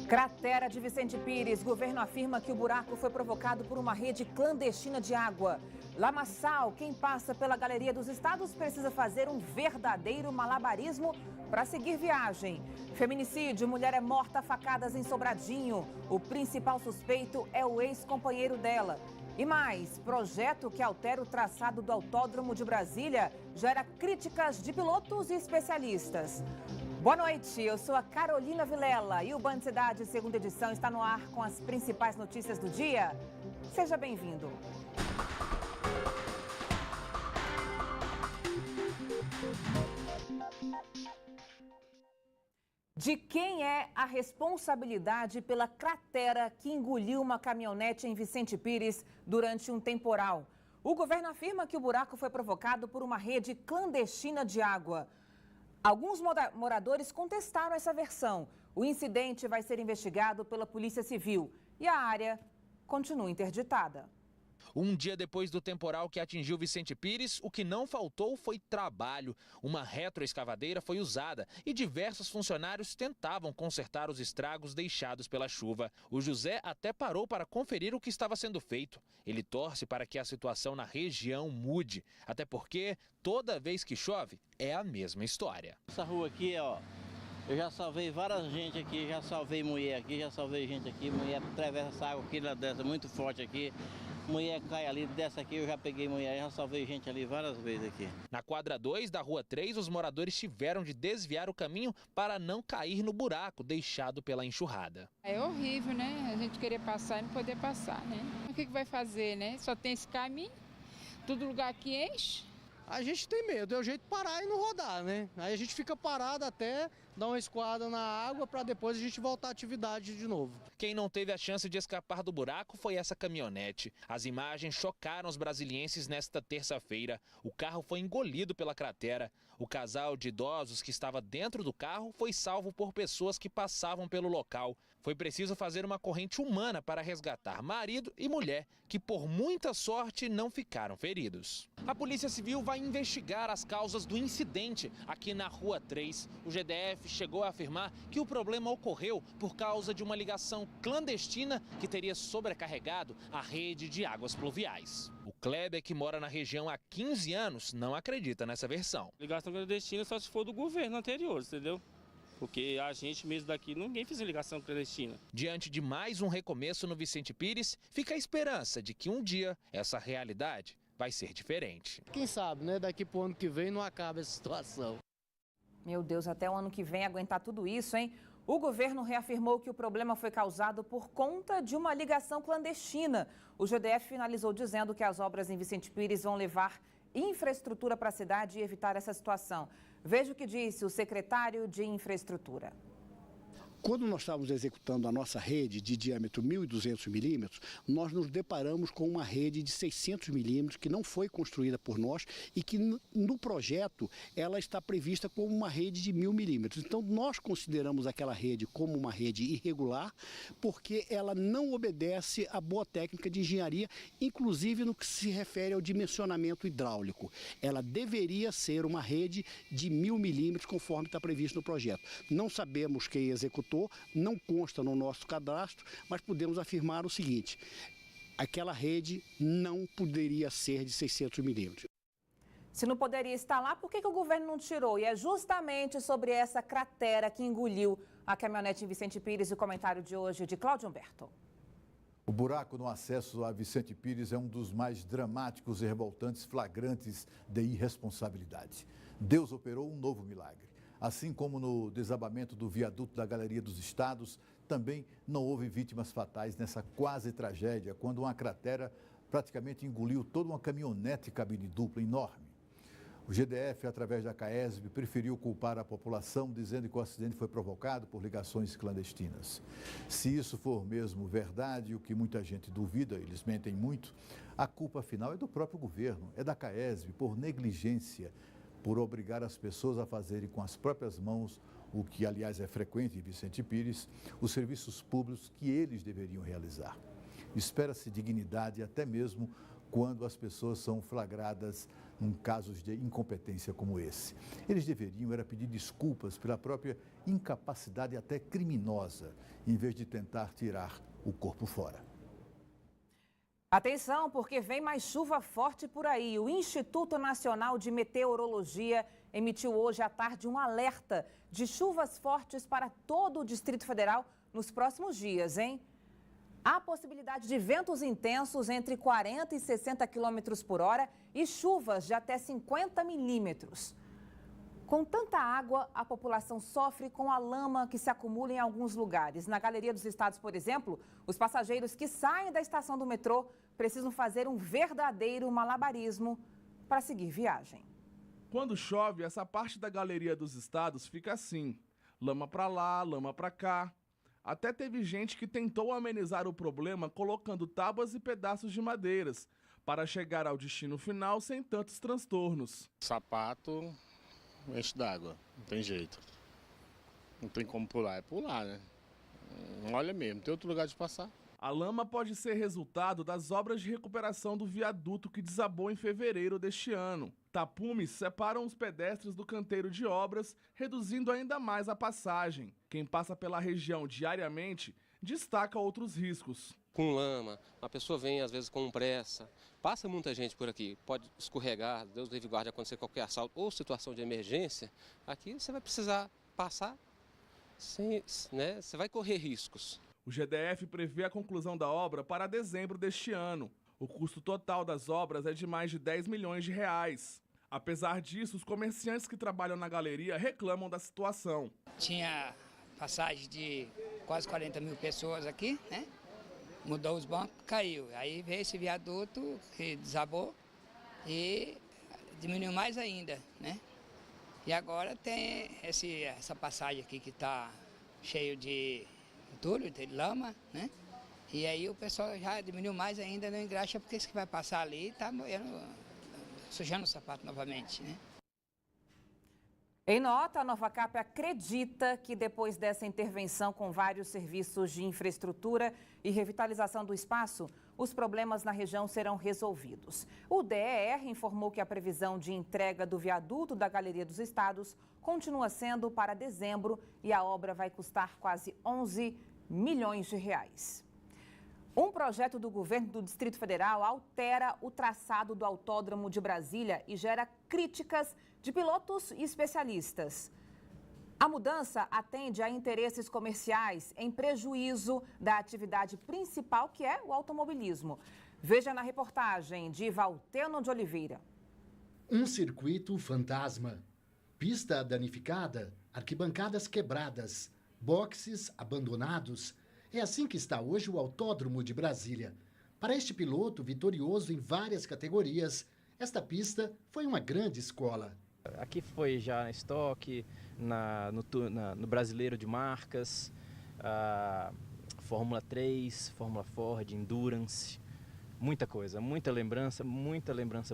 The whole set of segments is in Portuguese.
Cratera de Vicente Pires. Governo afirma que o buraco foi provocado por uma rede clandestina de água. Lamaçal, quem passa pela Galeria dos Estados precisa fazer um verdadeiro malabarismo para seguir viagem. Feminicídio, mulher é morta a facadas em Sobradinho. O principal suspeito é o ex-companheiro dela. E mais, projeto que altera o traçado do Autódromo de Brasília gera críticas de pilotos e especialistas. Boa noite, eu sou a Carolina Vilela e o Band Cidade, segunda edição, está no ar com as principais notícias do dia. Seja bem-vindo. De quem é a responsabilidade pela cratera que engoliu uma caminhonete em Vicente Pires durante um temporal? O governo afirma que o buraco foi provocado por uma rede clandestina de água. Alguns moradores contestaram essa versão. O incidente vai ser investigado pela Polícia Civil e a área continua interditada. Um dia depois do temporal que atingiu Vicente Pires, o que não faltou foi trabalho. Uma retroescavadeira foi usada e diversos funcionários tentavam consertar os estragos deixados pela chuva. O José até parou para conferir o que estava sendo feito. Ele torce para que a situação na região mude, até porque toda vez que chove é a mesma história. Essa rua aqui, ó, eu já salvei várias gente aqui, já salvei mulher aqui, já salvei gente aqui, mulher atravessa essa água aqui, lá dessa, muito forte aqui. Mulher cai ali, dessa aqui, eu já peguei mulher, já salvei gente ali várias vezes aqui. Na quadra 2 da Rua 3, os moradores tiveram de desviar o caminho para não cair no buraco deixado pela enxurrada. É horrível, né? A gente querer passar e não poder passar, né? O que vai fazer, né? Só tem esse caminho, todo lugar que enche. A gente tem medo, é o jeito de parar e não rodar, né? Aí a gente fica parado até dar uma escoada na água para depois a gente voltar à atividade de novo. Quem não teve a chance de escapar do buraco foi essa caminhonete. As imagens chocaram os brasilienses nesta terça-feira. O carro foi engolido pela cratera. O casal de idosos que estava dentro do carro foi salvo por pessoas que passavam pelo local. Foi preciso fazer uma corrente humana para resgatar marido e mulher, que por muita sorte não ficaram feridos. A Polícia Civil vai investigar as causas do incidente aqui na Rua 3. O GDF chegou a afirmar que o problema ocorreu por causa de uma ligação clandestina que teria sobrecarregado a rede de águas pluviais. O Kleber, que mora na região há 15 anos, não acredita nessa versão. Ligação clandestina só se for do governo anterior, entendeu? Porque a gente mesmo daqui, ninguém fez ligação clandestina. Diante de mais um recomeço no Vicente Pires, fica a esperança de que um dia essa realidade vai ser diferente. Quem sabe, né? Daqui pro ano que vem não acaba essa situação. Meu Deus, até o ano que vem aguentar tudo isso, hein? O governo reafirmou que o problema foi causado por conta de uma ligação clandestina. O GDF finalizou dizendo que as obras em Vicente Pires vão levar infraestrutura para a cidade e evitar essa situação. Veja o que disse o secretário de Infraestrutura. Quando nós estávamos executando a nossa rede de diâmetro 1.200 milímetros, nós nos deparamos com uma rede de 600 milímetros que não foi construída por nós e que no projeto ela está prevista como uma rede de 1.000 milímetros. Então nós consideramos aquela rede como uma rede irregular porque ela não obedece à boa técnica de engenharia, inclusive no que se refere ao dimensionamento hidráulico. Ela deveria ser uma rede de 1.000 milímetros conforme está previsto no projeto. Não sabemos quem executou, não consta no nosso cadastro, mas podemos afirmar o seguinte: aquela rede não poderia ser de 600 milímetros. Se não poderia estar lá, por que o governo não tirou? E é justamente sobre essa cratera que engoliu a caminhonete em Vicente Pires o comentário de hoje de Cláudio Humberto. O buraco no acesso a Vicente Pires é um dos mais dramáticos e revoltantes flagrantes de irresponsabilidade. Deus operou um novo milagre. Assim como no desabamento do viaduto da Galeria dos Estados, também não houve vítimas fatais nessa quase tragédia, quando uma cratera praticamente engoliu toda uma caminhonete cabine dupla enorme. O GDF, através da CAESB, preferiu culpar a população, dizendo que o acidente foi provocado por ligações clandestinas. Se isso for mesmo verdade, o que muita gente duvida, eles mentem muito, a culpa final é do próprio governo, é da CAESB, por negligência, por obrigar as pessoas a fazerem com as próprias mãos, o que aliás é frequente em Vicente Pires, os serviços públicos que eles deveriam realizar. Espera-se dignidade até mesmo quando as pessoas são flagradas casos de incompetência como esse. Eles deveriam era pedir desculpas pela própria incapacidade até criminosa, em vez de tentar tirar o corpo fora. Atenção, porque vem mais chuva forte por aí. O Instituto Nacional de Meteorologia emitiu hoje à tarde um alerta de chuvas fortes para todo o Distrito Federal nos próximos dias, hein? Há possibilidade de ventos intensos entre 40 e 60 quilômetros por hora e chuvas de até 50 milímetros. Com tanta água, a população sofre com a lama que se acumula em alguns lugares. Na Galeria dos Estados, por exemplo, os passageiros que saem da estação do metrô precisam fazer um verdadeiro malabarismo para seguir viagem. Quando chove, essa parte da Galeria dos Estados fica assim: lama para lá, lama para cá. Até teve gente que tentou amenizar o problema colocando tábuas e pedaços de madeiras para chegar ao destino final sem tantos transtornos. Sapato enche d'água, não tem jeito. Não tem como pular, é pular, né? Olha mesmo, tem outro lugar de passar. A lama pode ser resultado das obras de recuperação do viaduto que desabou em fevereiro deste ano. Tapumes separam os pedestres do canteiro de obras, reduzindo ainda mais a passagem. Quem passa pela região diariamente destaca outros riscos. Com lama, a pessoa vem às vezes com pressa, passa muita gente por aqui, pode escorregar, Deus livre guarde, acontecer qualquer assalto ou situação de emergência, aqui você vai precisar passar, né? Você vai correr riscos. O GDF prevê a conclusão da obra para dezembro deste ano. O custo total das obras é de mais de 10 milhões de reais. Apesar disso, os comerciantes que trabalham na galeria reclamam da situação. Tinha passagem de quase 40 mil pessoas aqui, né? Mudou os bancos, caiu. Aí veio esse viaduto que desabou e diminuiu mais ainda, né? E agora tem essa passagem aqui que está cheio de entulho, de lama, né? E aí o pessoal já diminuiu mais ainda, não engraxa, porque esse que vai passar ali está sujando o sapato novamente, né? Em nota, a Novacap acredita que depois dessa intervenção com vários serviços de infraestrutura e revitalização do espaço, os problemas na região serão resolvidos. O DER informou que a previsão de entrega do viaduto da Galeria dos Estados continua sendo para dezembro e a obra vai custar quase 11 milhões de reais. Um projeto do governo do Distrito Federal altera o traçado do Autódromo de Brasília e gera críticas de pilotos e especialistas. A mudança atende a interesses comerciais em prejuízo da atividade principal, que é o automobilismo. Veja na reportagem de Valteno de Oliveira. Um circuito fantasma. Pista danificada, arquibancadas quebradas, boxes abandonados. É assim que está hoje o Autódromo de Brasília. Para este piloto vitorioso em várias categorias, esta pista foi uma grande escola. Aqui foi já estoque, no Brasileiro de Marcas, Fórmula 3, Fórmula Ford, Endurance, muita coisa, muita lembrança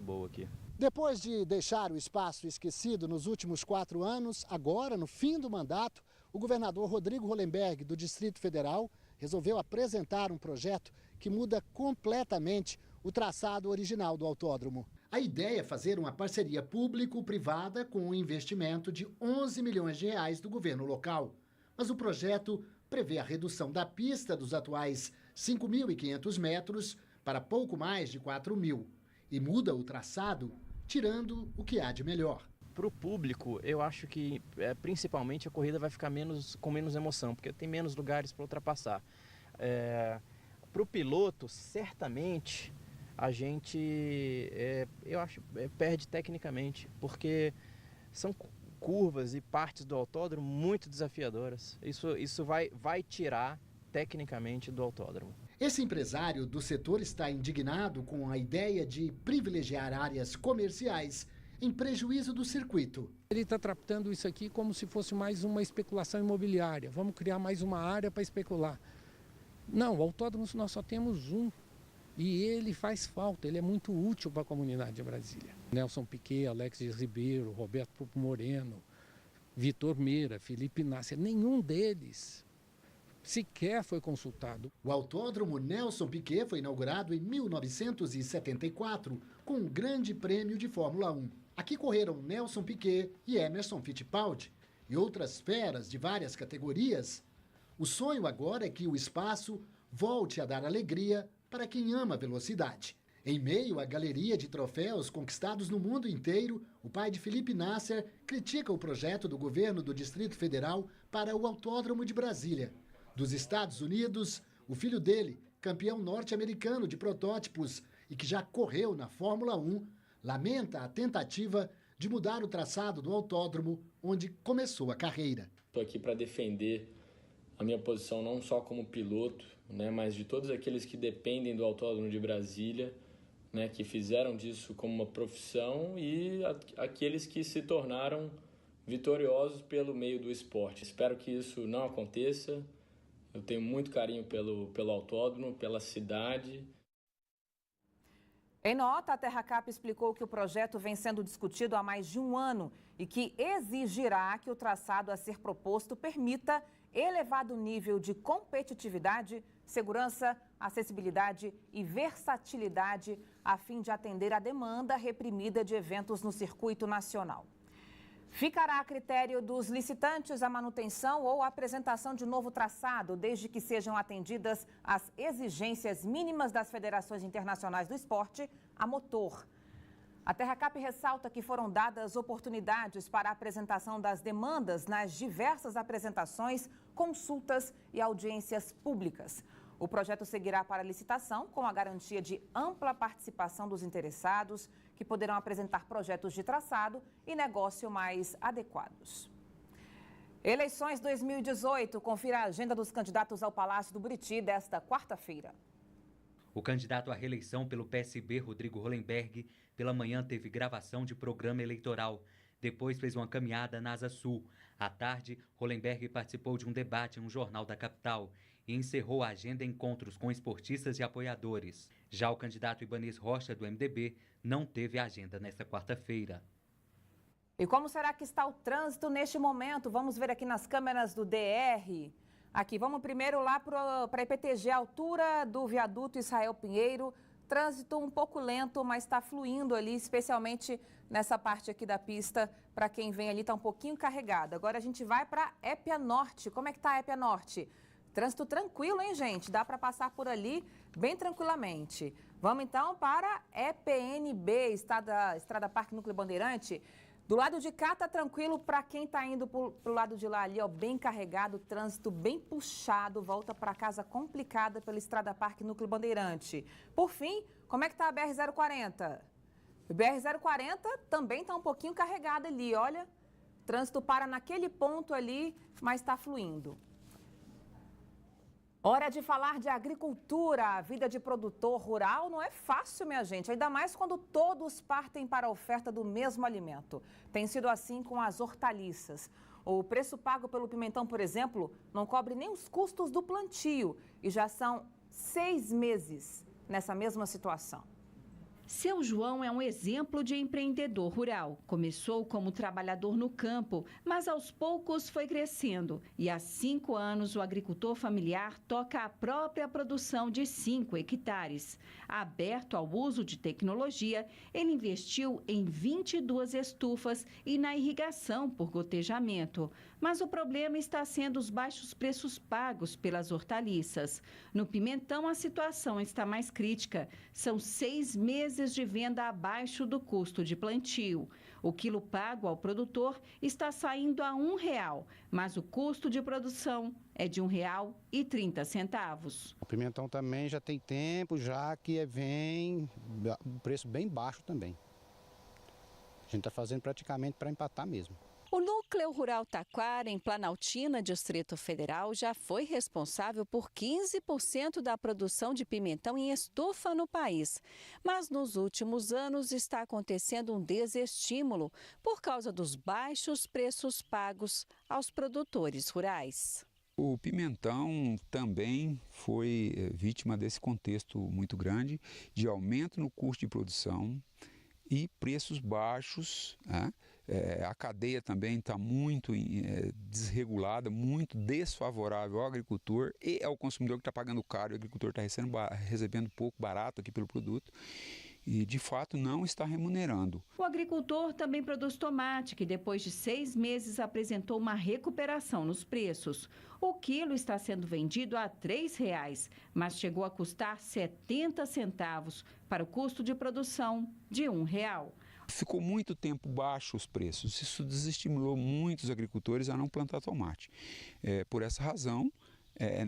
boa aqui. Depois de deixar o espaço esquecido nos últimos 4 anos, agora, no fim do mandato, o governador Rodrigo Hollenberg, do Distrito Federal, resolveu apresentar um projeto que muda completamente o traçado original do autódromo. A ideia é fazer uma parceria público-privada com um investimento de 11 milhões de reais do governo local. Mas o projeto prevê a redução da pista dos atuais 5.500 metros para pouco mais de 4.000 e muda o traçado, tirando o que há de melhor. Para o público, eu acho que principalmente a corrida vai ficar com menos emoção, porque tem menos lugares para ultrapassar. Para o piloto, certamente, a gente, eu acho, perde tecnicamente, porque são curvas e partes do autódromo muito desafiadoras. Isso vai tirar tecnicamente do autódromo. Esse empresário do setor está indignado com a ideia de privilegiar áreas comerciais em prejuízo do circuito. Ele está tratando isso aqui como se fosse mais uma especulação imobiliária. Vamos criar mais uma área para especular. Não, o autódromo nós só temos um. E ele faz falta, ele é muito útil para a comunidade de Brasília. Nelson Piquet, Alexis Ribeiro, Roberto Pupo Moreno, Vitor Meira, Felipe Nasser, nenhum deles sequer foi consultado. O Autódromo Nelson Piquet foi inaugurado em 1974 com um grande prêmio de Fórmula 1. Aqui correram Nelson Piquet e Emerson Fittipaldi e outras feras de várias categorias. O sonho agora é que o espaço volte a dar alegria para quem ama a velocidade. Em meio à galeria de troféus conquistados no mundo inteiro, o pai de Felipe Nasser critica o projeto do governo do Distrito Federal para o Autódromo de Brasília. Dos Estados Unidos, o filho dele, campeão norte-americano de protótipos e que já correu na Fórmula 1, lamenta a tentativa de mudar o traçado do autódromo onde começou a carreira. Estou aqui para defender a minha posição não só como piloto, mas de todos aqueles que dependem do Autódromo de Brasília, que fizeram disso como uma profissão e aqueles que se tornaram vitoriosos pelo meio do esporte. Espero que isso não aconteça. Eu tenho muito carinho pelo autódromo, pela cidade. Em nota, a Terracap explicou que o projeto vem sendo discutido há mais de um ano e que exigirá que o traçado a ser proposto permita elevado nível de competitividade, segurança, acessibilidade e versatilidade a fim de atender a demanda reprimida de eventos no circuito nacional. Ficará a critério dos licitantes a manutenção ou a apresentação de novo traçado, desde que sejam atendidas as exigências mínimas das federações internacionais do esporte a motor. A Terracap ressalta que foram dadas oportunidades para a apresentação das demandas nas diversas apresentações, consultas e audiências públicas. O projeto seguirá para licitação com a garantia de ampla participação dos interessados, que poderão apresentar projetos de traçado e negócio mais adequados. Eleições 2018. Confira a agenda dos candidatos ao Palácio do Buriti desta quarta-feira. O candidato à reeleição pelo PSB, Rodrigo Hollenberg, pela manhã teve gravação de programa eleitoral. Depois fez uma caminhada na Asa Sul. À tarde, Hollenberg participou de um debate em um jornal da capital e encerrou a agenda em encontros com esportistas e apoiadores. Já o candidato Ibanez Rocha, do MDB, não teve agenda nesta quarta-feira. E como será que está o trânsito neste momento? Vamos ver aqui nas câmeras do DR. Aqui, vamos primeiro lá para a IPTG, a altura do viaduto Israel Pinheiro. Trânsito um pouco lento, mas está fluindo ali, especialmente nessa parte aqui da pista. Para quem vem ali, está um pouquinho carregado. Agora a gente vai para Épia Norte. Como é que está a Épia Norte? Trânsito tranquilo, hein, gente? Dá para passar por ali bem tranquilamente. Vamos então para EPNB, Estrada Parque Núcleo Bandeirante. Do lado de cá tá tranquilo, para quem tá indo pro lado de lá ali, ó, bem carregado, trânsito bem puxado, volta para casa complicada pela Estrada Parque Núcleo Bandeirante. Por fim, como é que tá a BR-040? O BR-040 também tá um pouquinho carregado ali, olha. Trânsito para naquele ponto ali, mas está fluindo. Hora de falar de agricultura. A vida de produtor rural não é fácil, minha gente, ainda mais quando todos partem para a oferta do mesmo alimento. Tem sido assim com as hortaliças. O preço pago pelo pimentão, por exemplo, não cobre nem os custos do plantio e já são 6 meses nessa mesma situação. Seu João é um exemplo de empreendedor rural. Começou como trabalhador no campo, mas aos poucos foi crescendo. E há 5 anos, o agricultor familiar toca a própria produção de 5 hectares. Aberto ao uso de tecnologia, ele investiu em 22 estufas e na irrigação por gotejamento. Mas o problema está sendo os baixos preços pagos pelas hortaliças. No pimentão, a situação está mais crítica. São 6 meses de venda abaixo do custo de plantio. O quilo pago ao produtor está saindo a R$1, mas o custo de produção é de R$1,30. O pimentão também já tem tempo, já que vem um preço bem baixo também. A gente está fazendo praticamente para empatar mesmo. O Núcleo Rural Taquara, em Planaltina, Distrito Federal, já foi responsável por 15% da produção de pimentão em estufa no país. Mas nos últimos anos está acontecendo um desestímulo por causa dos baixos preços pagos aos produtores rurais. O pimentão também foi vítima desse contexto muito grande de aumento no custo de produção e preços baixos, A cadeia também está muito desregulada, muito desfavorável ao agricultor e ao consumidor que está pagando caro. O agricultor está recebendo pouco barato aqui pelo produto. E, de fato, não está remunerando. O agricultor também produz tomate, que depois de 6 meses apresentou uma recuperação nos preços. O quilo está sendo vendido a R$ 3,00, mas chegou a custar 70 centavos para o custo de produção de R$ 1,00. Ficou muito tempo baixo os preços. Isso desestimulou muitos agricultores a não plantar tomate. Por essa razão,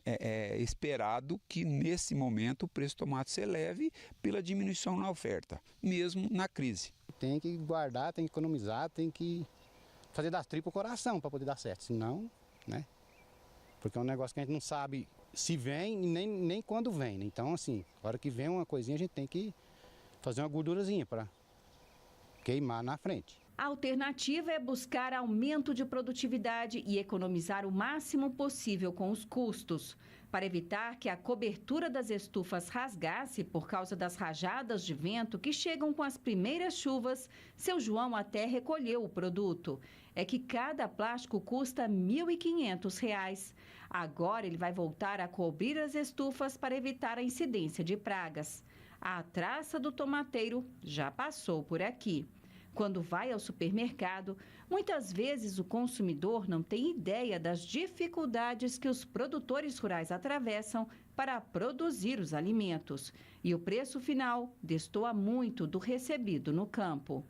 é esperado que, nesse momento, o preço do tomate se eleve pela diminuição na oferta, mesmo na crise. Tem que guardar, tem que economizar, tem que fazer das tripas o coração para poder dar certo, senão, né? Porque é um negócio que a gente não sabe se vem e nem quando vem, né? Então, assim, na hora que vem uma coisinha, a gente tem que fazer uma gordurazinha para queimar na frente. A alternativa é buscar aumento de produtividade e economizar o máximo possível com os custos. Para evitar que a cobertura das estufas rasgasse por causa das rajadas de vento que chegam com as primeiras chuvas, seu João até recolheu o produto. É que cada plástico custa R$ 1.500. Agora ele vai voltar a cobrir as estufas para evitar a incidência de pragas. A traça do tomateiro já passou por aqui. Quando vai ao supermercado, muitas vezes o consumidor não tem ideia das dificuldades que os produtores rurais atravessam para produzir os alimentos. E o preço final destoa muito do recebido no campo.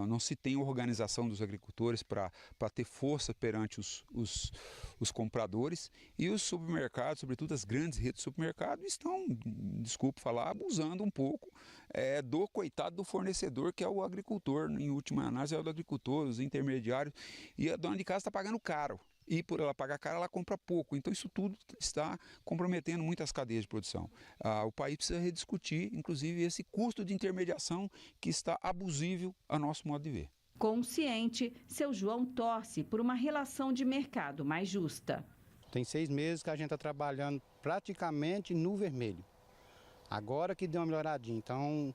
Não se tem organização dos agricultores para ter força perante os compradores, e os supermercados, sobretudo as grandes redes de supermercado, estão, desculpe falar, abusando um pouco do coitado do fornecedor, que é o agricultor. Em última análise é o do agricultor, os intermediários, e a dona de casa está pagando caro. E por ela pagar caro, ela compra pouco. Então isso tudo está comprometendo muitas cadeias de produção. O país precisa rediscutir, inclusive, esse custo de intermediação que está abusivo a nosso modo de ver. Consciente, seu João torce por uma relação de mercado mais justa. Tem 6 meses que a gente está trabalhando praticamente no vermelho. Agora que deu uma melhoradinha. Então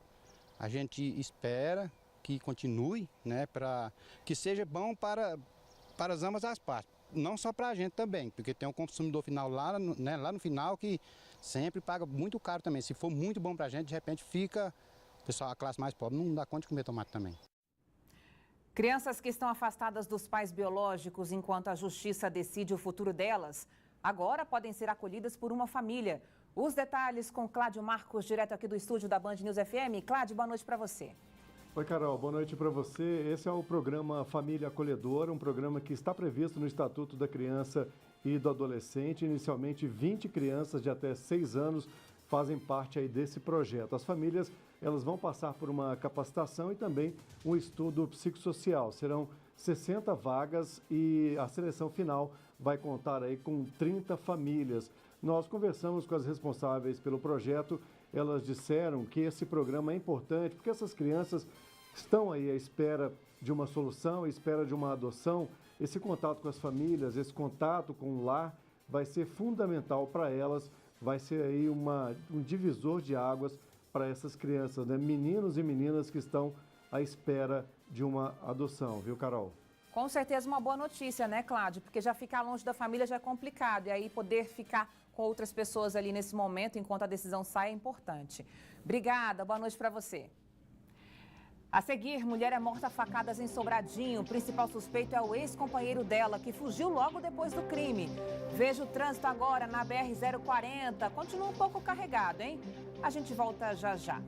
a gente espera que continue, né, para que seja bom para ambas as partes. Não só para a gente também, porque tem um consumidor final lá no final que sempre paga muito caro também. Se for muito bom para a gente, de repente fica, o pessoal, a classe mais pobre não dá conta de comer tomate também. Crianças que estão afastadas dos pais biológicos enquanto a justiça decide o futuro delas, agora podem ser acolhidas por uma família. Os detalhes com Cláudio Marcos, direto aqui do estúdio da Band News FM. Cláudio, boa noite para você. Oi, Carol, boa noite para você. Esse é o programa Família Acolhedora, um programa que está previsto no Estatuto da Criança e do Adolescente. Inicialmente, 20 crianças de até 6 anos fazem parte aí desse projeto. As famílias, elas vão passar por uma capacitação e também um estudo psicossocial. Serão 60 vagas e a seleção final vai contar aí com 30 famílias. Nós conversamos com as responsáveis pelo projeto. Elas disseram que esse programa é importante porque essas crianças estão aí à espera de uma solução, à espera de uma adoção. Esse contato com as famílias, esse contato com o lar vai ser fundamental para elas, vai ser aí um divisor de águas para essas crianças, né? Meninos e meninas que estão à espera de uma adoção, viu, Carol? Com certeza uma boa notícia, né, Cláudio? Porque já ficar longe da família já é complicado, e aí poder ficar com outras pessoas ali nesse momento, enquanto a decisão sai, é importante. Obrigada, boa noite para você. A seguir, mulher é morta a facadas em Sobradinho. O principal suspeito é o ex-companheiro dela, que fugiu logo depois do crime. Veja o trânsito agora na BR-040. Continua um pouco carregado, hein? A gente volta já já.